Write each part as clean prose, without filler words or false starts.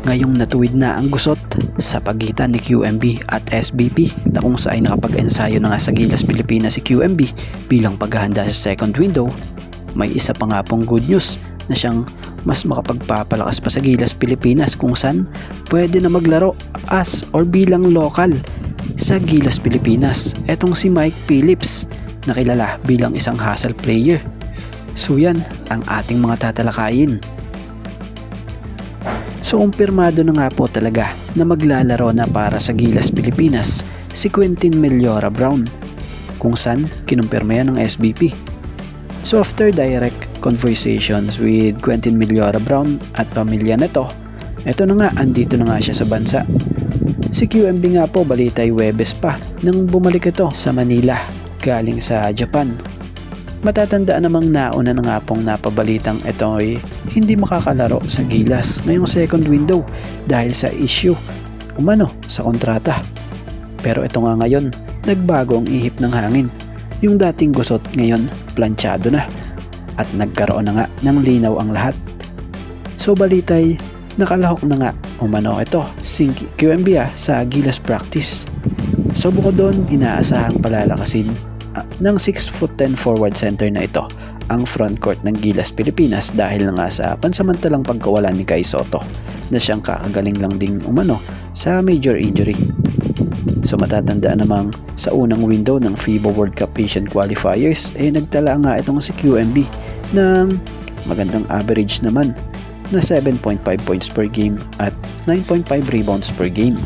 Ngayong natuwid na ang gusot sa pagitan ni QMB at SBP na kung saan nakapag-ensayo na nga sa Gilas Pilipinas si QMB bilang paghahanda sa second window, may isa pa nga pong good news na siyang mas makapagpapalakas pa sa Gilas Pilipinas kung saan pwede na maglaro as or bilang local sa Gilas Pilipinas. Etong si Mike Phillips na kilala bilang isang hustle player. So yan ang ating mga tatalakayin. So kumpirmado na nga po talaga na maglalaro na para sa Gilas Pilipinas si Quintin Meliora Brown, kung saan kinumpirma yan ng SBP. So after direct conversations with Quintin Meliora Brown at pamilya nito, eto na nga, andito na nga siya sa bansa. Si QMB nga po balitay Webes pa nang bumalik ito sa Manila galing sa Japan. Matatandaan namang nauna na nga pong napabalitang ito ay hindi makakalaro sa Gilas ngayong second window dahil sa issue umano sa kontrata. Pero ito nga ngayon, nagbago ang ihip ng hangin. Yung dating gusot ngayon planchado na at nagkaroon na nga ng linaw ang lahat. So balitay nakalahok na nga umano ito si QMB sa Gilas practice. So bukod doon, inaasahang palalakasin ng 6'10" forward center na ito ang front court ng Gilas Pilipinas dahil na nga sa pansamantalang pagkawala ni Kai Sotto na siyang kakagaling lang ding umano sa major injury. So matatandaan namang sa unang window ng FIBA World Cup Asian Qualifiers nagtala nga itong si QMB ng magandang average naman na 7.5 points per game at 9.5 rebounds per game.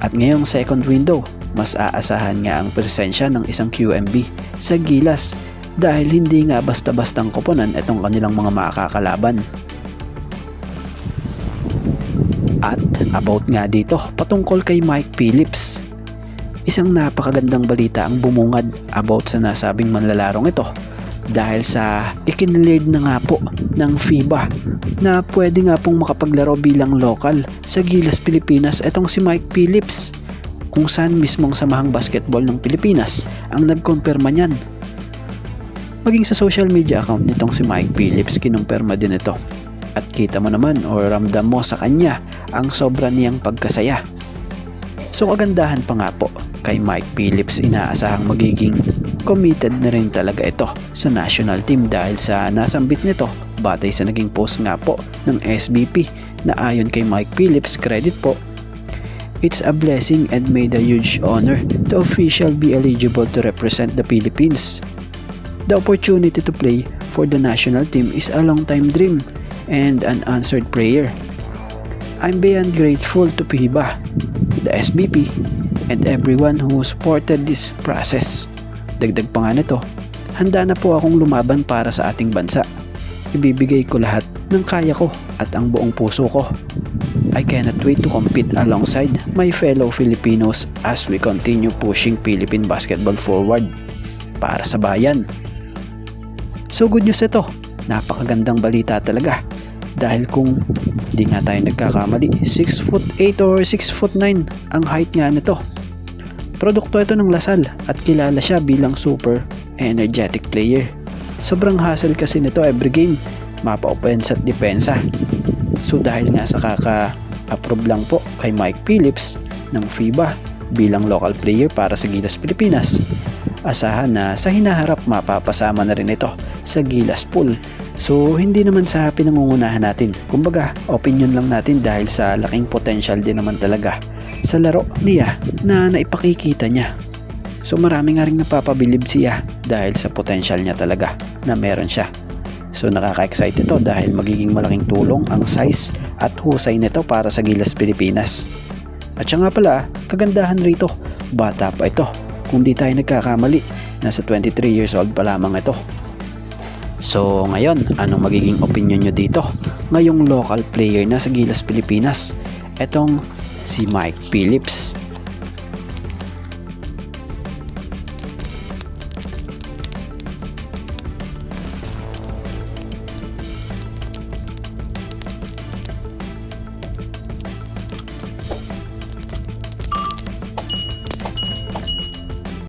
At ngayong second window, mas aasahan nga ang presensya ng isang QMB sa Gilas dahil hindi nga basta-bastang koponan itong kanilang mga makakalaban. At about nga dito, patungkol kay Mike Phillips, isang napakagandang balita ang bumungad about sa nasabing manlalarong ito dahil sa ikinleared na nga po ng FIBA na pwede nga pong makapaglaro bilang local sa Gilas Pilipinas itong si Mike Phillips, kung saan mismong samahang basketball ng Pilipinas ang nagkumpirma niyan. Maging sa social media account nitong si Mike Phillips, kinumpirma din ito. At kita mo naman o ramdam mo sa kanya ang sobra niyang pagkasaya. So kagandahan pa nga po, kay Mike Phillips inaasahang magiging committed na rin talaga ito sa national team dahil sa nasambit nito batay sa naging post nga po ng SBP na ayon kay Mike Phillips, credit po, "It's a blessing and made a huge honor to officially be eligible to represent the Philippines. The opportunity to play for the national team is a long-time dream and an answered prayer. I'm beyond grateful to FIBA, the SBP, and everyone who supported this process." Dagdag pa nga nito, "Handa na po akong lumaban para sa ating bansa. Ibibigay ko lahat ng kaya ko at ang buong puso ko. I cannot wait to compete alongside my fellow Filipinos as we continue pushing Philippine basketball forward para sa bayan." So good news ito, napakagandang balita talaga dahil kung di nga tayo nagkakamali, 6'8" or 6'9" ang height nga nito. Produkto ito ng Lasal at kilala siya bilang super energetic player. Sobrang hustle kasi nito every game, mapa-offense at depensa. So dahil nga sa kaka-approve lang po kay Mike Phillips ng FIBA bilang local player para sa Gilas Pilipinas, asahan na sa hinaharap mapapasama na rin ito sa Gilas pool. So hindi naman sa pinangungunahan natin, kumbaga opinion lang natin dahil sa laking potential din naman talaga sa laro niya na naipakikita niya. So marami nga rin napapabilib siya dahil sa potential niya talaga na meron siya. So nakaka-excite ito dahil magiging malaking tulong ang size at husay nito para sa Gilas Pilipinas. At siya nga pala, kagandahan rito, bata pa ito. Kung di tayo nagkakamali, nasa 23 years old pa lamang ito. So ngayon, anong magiging opinion nyo dito? Ngayong local player na sa Gilas Pilipinas, etong si Mike Phillips.